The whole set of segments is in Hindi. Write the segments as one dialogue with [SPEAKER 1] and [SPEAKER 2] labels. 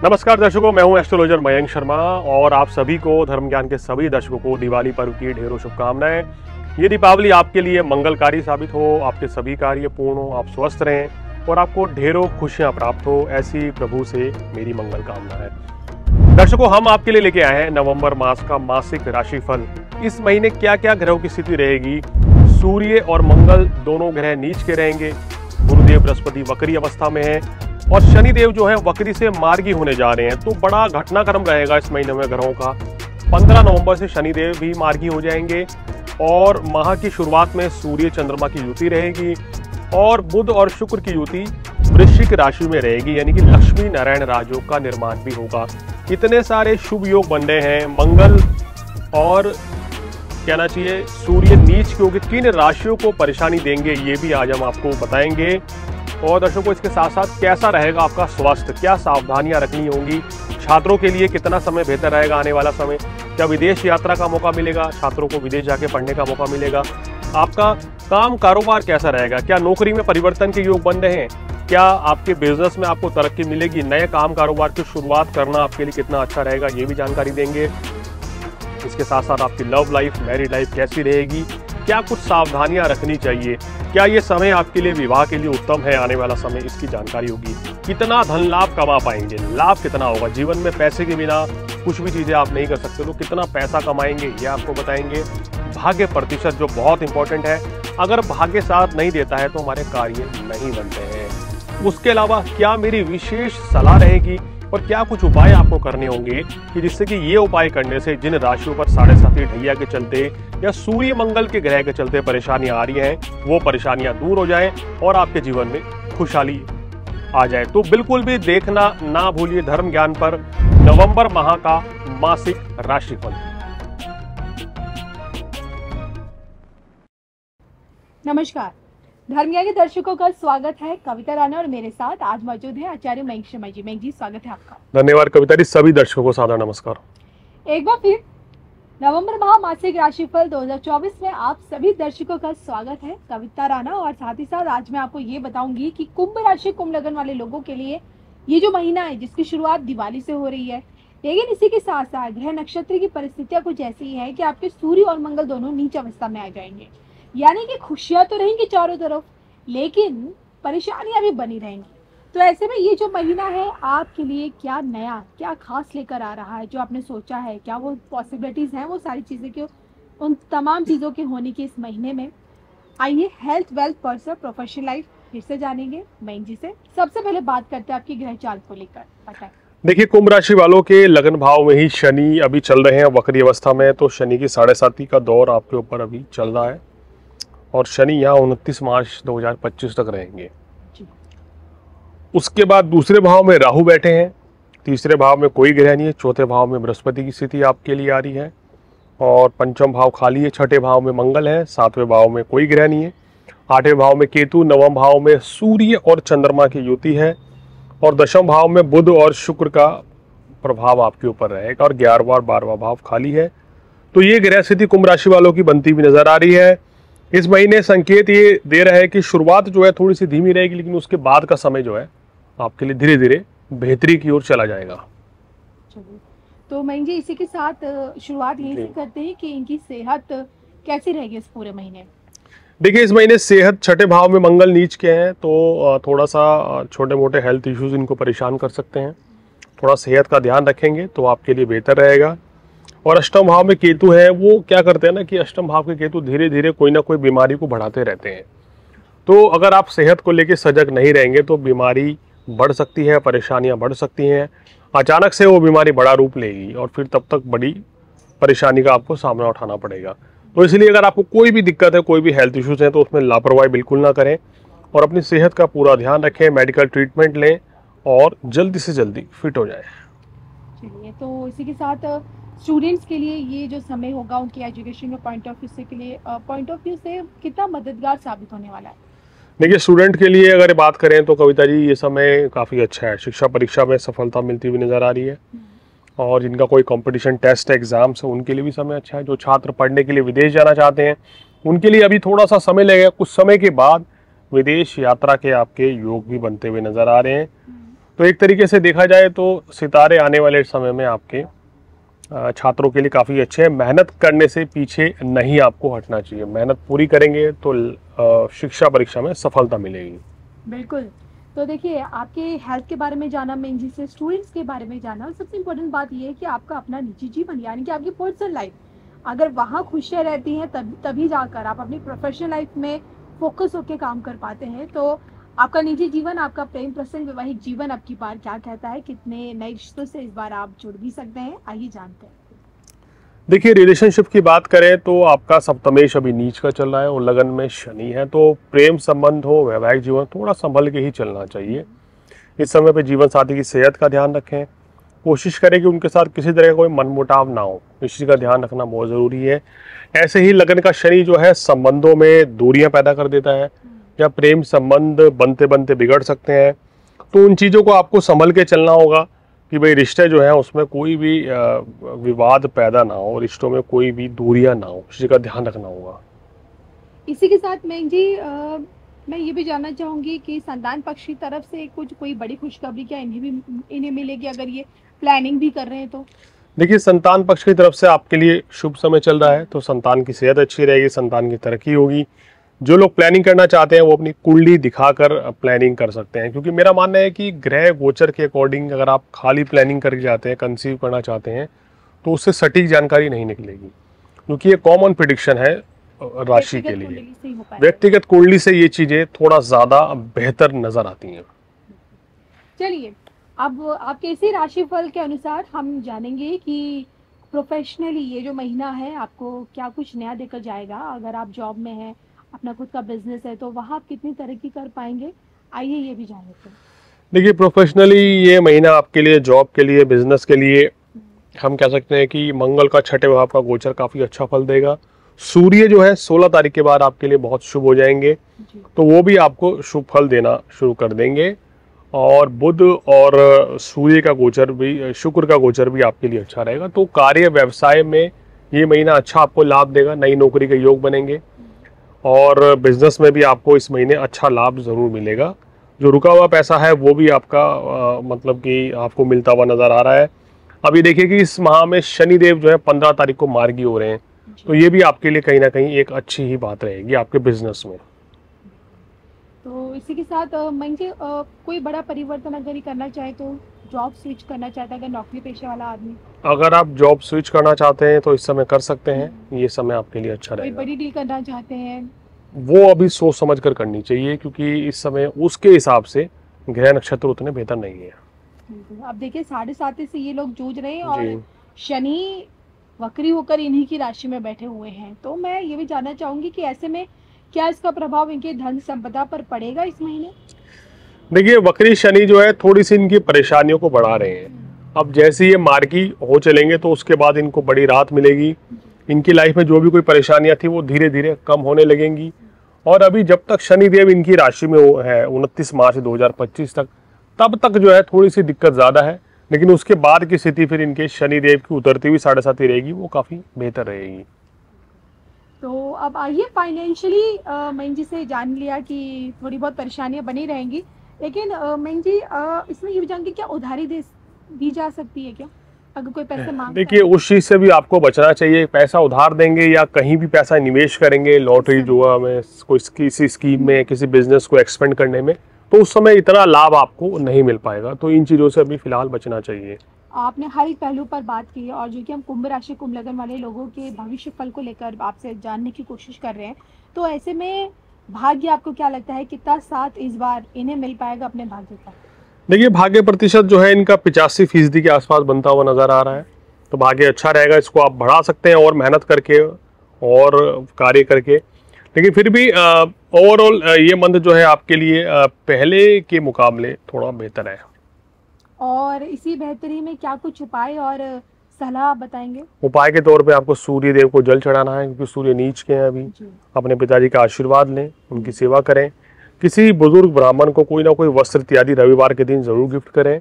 [SPEAKER 1] नमस्कार दर्शकों, मैं हूं एस्ट्रोलॉजर मयंक शर्मा और आप सभी को, धर्म ज्ञान के सभी दर्शकों को दिवाली पर्व की ढेरों शुभकामनाएं। ये दीपावली आपके लिए मंगलकारी साबित हो, आपके सभी कार्य पूर्ण हो, आप स्वस्थ रहें और आपको ढेरों खुशियां प्राप्त हो, ऐसी प्रभु से मेरी मंगल कामना है। दर्शकों, हम आपके लिए लेके आए हैं नवंबर मास का मासिक राशिफल। इस महीने क्या क्या ग्रहों की स्थिति रहेगी। सूर्य और मंगल दोनों ग्रह नीच के रहेंगे। गुरुदेव बृहस्पति वक्री अवस्था में है और शनिदेव जो है वक्री से मार्गी होने जा रहे हैं। तो बड़ा घटनाक्रम रहेगा इस महीने में ग्रहों का। 15 नवंबर से शनिदेव भी मार्गी हो जाएंगे और माह की शुरुआत में सूर्य चंद्रमा की युति रहेगी और बुध और शुक्र की युति वृश्चिक राशि में रहेगी, यानी कि लक्ष्मी नारायण राजयोग का निर्माण भी होगा। इतने सारे शुभ योग बन रहे हैं। मंगल और कहना चाहिए सूर्य नीच क्योंकि 3 राशियों को परेशानी देंगे, ये भी आज हम आपको बताएंगे। और दर्शकों, इसके साथ साथ कैसा रहेगा आपका स्वास्थ्य, क्या सावधानियां रखनी होंगी, छात्रों के लिए कितना समय बेहतर रहेगा आने वाला समय, क्या विदेश यात्रा का मौका मिलेगा, छात्रों को विदेश जाके पढ़ने का मौका मिलेगा, आपका काम कारोबार कैसा रहेगा, क्या नौकरी में परिवर्तन के योग बन रहे हैं, क्या आपके बिजनेस में आपको तरक्की मिलेगी, नए काम कारोबार की शुरुआत करना आपके लिए कितना अच्छा रहेगा, ये भी जानकारी देंगे। इसके साथ साथ आपकी लव लाइफ, मैरिड लाइफ कैसी रहेगी, क्या कुछ सावधानियां रखनी चाहिए, क्या ये समय आपके लिए विवाह के लिए उत्तम है आने वाला समय, इसकी जानकारी होगी। कितना धन लाभ कमा पाएंगे, लाभ कितना होगा, जीवन में पैसे के बिना कुछ भी चीजें आप नहीं कर सकते, तो कितना पैसा कमाएंगे ये आपको बताएंगे। भाग्य प्रतिशत जो बहुत इंपॉर्टेंट है, अगर भाग्य साथ नहीं देता है तो हमारे कार्य नहीं बनते हैं। उसके अलावा क्या मेरी विशेष सलाह रहेगी और क्या कुछ उपाय आपको करने होंगे कि जिससे कि ये उपाय करने से जिन राशियों पर 7.5 ढैया के चलते या सूर्य मंगल के ग्रह के चलते परेशानियां आ रही हैं, वो परेशानियां दूर हो जाएं और आपके जीवन में खुशहाली आ जाए। तो बिल्कुल भी देखना ना भूलिए धर्म ज्ञान पर नवंबर माह का मासिक राशिफल।
[SPEAKER 2] नमस्कार, धर्म ज्ञान के दर्शकों का स्वागत है। कविता राणा और मेरे साथ आज मौजूद है आचार्य मयंक शर्मा जी। मयंक जी, स्वागत है आपका।
[SPEAKER 1] धन्यवाद कविता जी, सभी दर्शकों को सादर नमस्कार।
[SPEAKER 2] एक बार फिर नवंबर माह मासिक राशिफल 2024 में आप सभी दर्शकों का स्वागत है। कविता राणा और साथ ही साथ आज मैं आपको ये बताऊंगी कि कुंभ राशि कुंभ लगन वाले लोगों के लिए ये जो महीना है जिसकी शुरुआत दिवाली से हो रही है, लेकिन इसी के साथ साथ ग्रह नक्षत्र की परिस्थितियां कुछ ऐसी है कि आपके सूर्य और मंगल दोनों नीच अवस्था में आ जाएंगे, यानी कि खुशियां तो रहेंगी चारों तरफ लेकिन परेशानियां भी बनी रहेंगी। तो ऐसे में ये जो महीना है आपके लिए क्या नया, क्या खास लेकर आ रहा है, जो आपने सोचा है, क्या वो पॉसिबिलिटीज हैं, वो सारी चीजें के उन तमाम चीजों के होने की इस महीने में। आइए health, wealth, personal, professional life फिर से जानेंगे मयंक जी से। सबसे पहले बात करते हैं आपकी ग्रह चाल को लेकर, बताएं।
[SPEAKER 1] देखिए, कुंभ राशि वालों के लगन भाव में ही शनि अभी चल रहे हैं वक्री अवस्था में, तो शनि की 7.5 का दौर आपके ऊपर अभी चल रहा है और शनि यहाँ 29 मार्च 2025 तक रहेंगे। उसके बाद दूसरे भाव में राहु बैठे हैं, तीसरे भाव में कोई ग्रह नहीं है, चौथे भाव में बृहस्पति की स्थिति आपके लिए आ रही है और पंचम भाव खाली है, छठे भाव में मंगल है, सातवें भाव में कोई ग्रह नहीं है, आठवें भाव में केतु, नवम भाव में सूर्य और चंद्रमा की युति है और दशम भाव में बुध और शुक्र का प्रभाव आपके ऊपर रहेगा और 11वां और 12वां भाव खाली है। तो ये ग्रह स्थिति कुंभ राशि वालों की बनती हुई नजर आ रही है। इस महीने संकेत ये दे रहा है कि शुरुआत जो है थोड़ी सी धीमी रहेगी, लेकिन उसके बाद का समय जो है आपके लिए धीरे धीरे बेहतरी की ओर चला जाएगा।
[SPEAKER 2] तो मयंक जी, इसी के साथ शुरुआत यही से करते हैं कि इनकी सेहत कैसी रहेगी इस पूरे महीने।
[SPEAKER 1] देखिए, इस महीने सेहत छठे भाव में मंगल नीच के हैं, तो थोड़ा सा छोटे मोटे हेल्थ इश्यूज इनको परेशान कर सकते हैं। थोड़ा सेहत का ध्यान रखेंगे तो आपके लिए बेहतर रहेगा। और अष्टम भाव में केतु है, वो क्या करते हैं ना कि अष्टम भाव के केतु धीरे धीरे कोई ना कोई बीमारी को बढ़ाते रहते हैं। तो अगर आप सेहत को लेकर सजग नहीं रहेंगे तो बीमारी बढ़ सकती है, परेशानियां बढ़ सकती हैं, अचानक से वो बीमारी बड़ा रूप लेगी और फिर तब तक बड़ी परेशानी का आपको सामना उठाना पड़ेगा। तो इसलिए अगर आपको कोई भी दिक्कत है, कोई भी हेल्थ इश्यूज हैं, तो उसमें लापरवाही बिल्कुल ना करें और अपनी सेहत का पूरा ध्यान रखें, मेडिकल ट्रीटमेंट लें और जल्दी से जल्दी फिट हो जाए।
[SPEAKER 2] चलिए, तो इसी के साथ स्टूडेंट्स के लिए ये जो समय होगा उनकी एजुकेशन के पॉइंट ऑफ व्यू से कितना मददगार साबित होने वाला है।
[SPEAKER 1] देखिए, स्टूडेंट के लिए अगर बात करें तो कविता जी ये समय काफ़ी अच्छा है। शिक्षा परीक्षा में सफलता मिलती हुई नज़र आ रही है और जिनका कोई कंपटीशन टेस्ट एग्जाम्स है उनके लिए भी समय अच्छा है। जो छात्र पढ़ने के लिए विदेश जाना चाहते हैं उनके लिए अभी थोड़ा सा समय लगेगा, कुछ समय के बाद विदेश यात्रा के आपके योग भी बनते हुए नज़र आ रहे हैं। तो एक तरीके से देखा जाए तो सितारे आने वाले समय में आपके छात्रों के लिए काफ़ी अच्छे हैं। मेहनत करने से पीछे नहीं आपको हटना चाहिए, मेहनत पूरी करेंगे तो शिक्षा परीक्षा में सफलता मिलेगी।
[SPEAKER 2] बिल्कुल। तो देखिए, आपके हेल्थ के बारे में जाना, मेन चीज़ से स्टूडेंट्स के बारे में जाना, और सबसे इम्पोर्टेंट बात ये है कि आपका अपना निजी जीवन यानी कि आपकी पर्सनल लाइफ, अगर वहाँ खुशियाँ रहती हैं तभी जाकर आप अपनी प्रोफेशनल लाइफ में फोकस होकर काम कर पाते हैं। तो आपका निजी जीवन, आपका प्रेम प्रसंग, वैवाहिक जीवन अब की बार क्या कहता है, कितने नए रिश्तों से इस बार आप जुड़ भी सकते हैं, आइए जानते हैं।
[SPEAKER 1] देखिए, रिलेशनशिप की बात करें तो आपका सप्तमेश अभी नीच का चल रहा है और लगन में शनि है, तो प्रेम संबंध हो, वैवाहिक जीवन, थोड़ा संभल के ही चलना चाहिए। इस समय पे जीवन साथी की सेहत का ध्यान रखें, कोशिश करें कि उनके साथ किसी तरह का कोई मनमुटाव ना हो, इस चीज़ का ध्यान रखना बहुत ज़रूरी है। ऐसे ही लगन का शनि जो है संबंधों में दूरियां पैदा कर देता है, या प्रेम संबंध बनते बनते बिगड़ सकते हैं। तो उन चीज़ों को आपको संभल के चलना होगा कि भाई रिश्ते जो हैं उसमें कोई भी विवाद पैदा ना हो, रिश्तों में कोई भी दूरियां ना हो, इस चीज़ का ध्यान रखना होगा।
[SPEAKER 2] इसी के साथ मैं जी मैं ये भी जानना चाहूँगी कि संतान पक्ष की तरफ से कोई बड़ी खुशखबरी क्या इन्हें मिलेगी, अगर ये प्लानिंग भी कर रहे हैं तो?
[SPEAKER 1] देखिए, संतान पक्ष की तरफ से आपके लिए शुभ समय चल रहा है, तो संतान की सेहत अच्छी रहेगी, संतान की तरक्की होगी। जो लोग प्लानिंग करना चाहते हैं वो अपनी कुंडली दिखाकर प्लानिंग कर सकते हैं, क्योंकि मेरा मानना है कि ग्रह गोचर के अकॉर्डिंग अगर आप खाली प्लानिंग करके जाते हैं, कंसीव करना चाहते हैं, तो उससे सटीक जानकारी नहीं निकलेगी, क्योंकि ये कॉमन प्रिडिक्शन है राशि के लिए। व्यक्तिगत कुंडली से ये चीज़ें थोड़ा ज़्यादा बेहतर नज़र आती हैं।
[SPEAKER 2] चलिए, अब आपके इसी राशिफल के अनुसार हम जानेंगे कि प्रोफेशनली ये जो महीना है आपको क्या कुछ नया देकर जाएगा। अगर आप जॉब में हैं, अपना खुद का बिजनेस है, तो वहाँ आप कितनी तरक्की कर पाएंगे, आइए ये भी जान लेते हैं।
[SPEAKER 1] देखिए, प्रोफेशनली ये महीना आपके लिए, जॉब के लिए, बिजनेस के लिए, हम कह सकते हैं कि मंगल का छठे भाव का गोचर काफ़ी अच्छा फल देगा। सूर्य जो है 16 तारीख के बाद आपके लिए बहुत शुभ हो जाएंगे, तो वो भी आपको शुभ फल देना शुरू कर देंगे। और बुध और सूर्य का गोचर भी, शुक्र का गोचर भी आपके लिए अच्छा रहेगा, तो कार्य व्यवसाय में ये महीना अच्छा आपको लाभ देगा, नई नौकरी के योग बनेंगे, और बिजनेस में भी आपको इस महीने अच्छा लाभ ज़रूर मिलेगा। जो रुका हुआ पैसा है वो भी आपका मतलब कि आपको मिलता हुआ नज़र आ रहा है। अभी देखिए कि इस माह में शनिदेव जो है 15 तारीख को मार्गी हो रहे हैं, तो ये भी आपके लिए कहीं ना कहीं एक अच्छी ही बात रहेगी आपके बिजनेस में।
[SPEAKER 2] तो इसी के साथ मैं कोई बड़ा परिवर्तन अगर ये करना चाहे, तो जॉब स्विच करना चाहता है अगर नौकरी पेशे वाला आदमी,
[SPEAKER 1] अगर आप जॉब स्विच करना चाहते हैं तो इस समय कर सकते हैं, ये समय आपके लिए अच्छा
[SPEAKER 2] कोई
[SPEAKER 1] रहेगा।
[SPEAKER 2] बड़ी डील करना चाहते हैं,
[SPEAKER 1] वो अभी सोच समझ कर करनी चाहिए, क्योंकि इस समय उसके हिसाब से ग्रह नक्षत्र उतने बेहतर नहीं है।
[SPEAKER 2] अब देखिए 7.5 से ये लोग जूझ रहे हैं,
[SPEAKER 1] जी।
[SPEAKER 2] और शनि वक्री होकर इन्हीं की राशि में बैठे हुए हैं। तो मैं ये भी जानना चाहूंगी कि ऐसे में क्या इसका प्रभाव इनके धन संपदा पर पड़ेगा इस महीने?
[SPEAKER 1] देखिए, वक्री शनि जो है थोड़ी सी इनकी परेशानियों को बढ़ा रहे हैं। अब जैसे ये मार्गी हो चलेंगे तो उसके बाद इनको बड़ी राहत मिलेगी। इनकी लाइफ में जो भी कोई परेशानियां थी वो धीरे धीरे कम होने लगेंगी, और अभी जब तक शनिदेव इनकी राशि में है 29 मार्च 2025 तक, तब तक जो है थोड़ी सी दिक्कत ज़्यादा है, लेकिन उसके बाद की स्थिति फिर इनके शनिदेव की उतरती हुई 7.5 रहेगी, वो काफ़ी बेहतर रहेगी।
[SPEAKER 2] तो अब आइए फाइनेंशियली मैं जी से जान लिया कि थोड़ी बहुत परेशानियां बनी रहेंगी, लेकिन मैं जी इसमें ये भी जानूंगी क्या उधारी दी जा सकती है क्या, अगर कोई पैसे मांगता है?
[SPEAKER 1] देखिए, उस चीज़ से भी आपको बचना चाहिए। पैसा उधार देंगे या कहीं भी पैसा निवेश करेंगे, लॉटरी जुआ में, कोई किसी स्कीम में, किसी बिजनेस को एक्सपेंड करने में, तो उस समय इतना लाभ आपको नहीं मिल पाएगा, तो इन चीज़ों से अभी फिलहाल बचना चाहिए।
[SPEAKER 2] आपने हर एक पहलू पर बात की है, और जो कि हम कुंभ राशि कुंभ लगन वाले लोगों के भविष्य फल को लेकर आपसे जानने की कोशिश कर रहे हैं, तो ऐसे में भाग्य आपको क्या लगता है कितना साथ इस बार इन्हें मिल पाएगा अपने भाग्य का?
[SPEAKER 1] देखिए, भाग्य प्रतिशत जो है इनका 85% के आसपास बनता हुआ नजर आ रहा है, तो भाग्य अच्छा रहेगा। इसको आप बढ़ा सकते हैं और मेहनत करके और कार्य करके, लेकिन फिर भी ओवरऑल ये मंथ जो है आपके लिए पहले के मुकाबले थोड़ा बेहतर है।
[SPEAKER 2] और इसी बेहतरी में क्या कुछ उपाय और सलाह बताएंगे?
[SPEAKER 1] उपाय के तौर पे आपको सूर्य देव को जल चढ़ाना है, क्योंकि सूर्य नीच के हैं अभी। अपने पिताजी का आशीर्वाद लें, उनकी सेवा करें। किसी बुजुर्ग ब्राह्मण को कोई ना कोई वस्त्र इत्यादि रविवार के दिन जरूर गिफ्ट करें,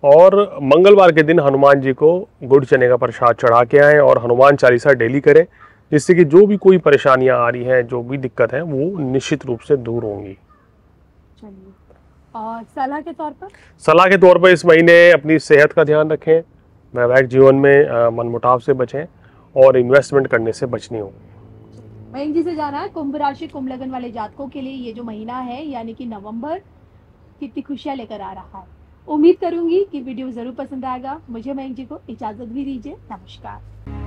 [SPEAKER 1] और मंगलवार के दिन हनुमान जी को गुड़ चने का प्रसाद चढ़ा के आएँ, और हनुमान चालीसा डेली करें, जिससे कि जो भी कोई परेशानियां आ रही हैं, जो भी दिक्कत है, वो निश्चित रूप से दूर होंगी।
[SPEAKER 2] और सलाह के तौर पर?
[SPEAKER 1] सलाह के तौर पर इस महीने अपनी सेहत का ध्यान रखें, वैवाहिक जीवन में मनमुटाव से बचें और इन्वेस्टमेंट करने से बचनी हो।
[SPEAKER 2] मयंक जी से जाना है कुंभ राशि कुंभ लगन वाले जातकों के लिए ये जो महीना है यानी कि नवंबर कितनी खुशियां लेकर आ रहा है। उम्मीद करूंगी कि वीडियो जरूर पसंद आएगा। मुझे मयंक जी को इजाजत भी दीजिए। नमस्कार।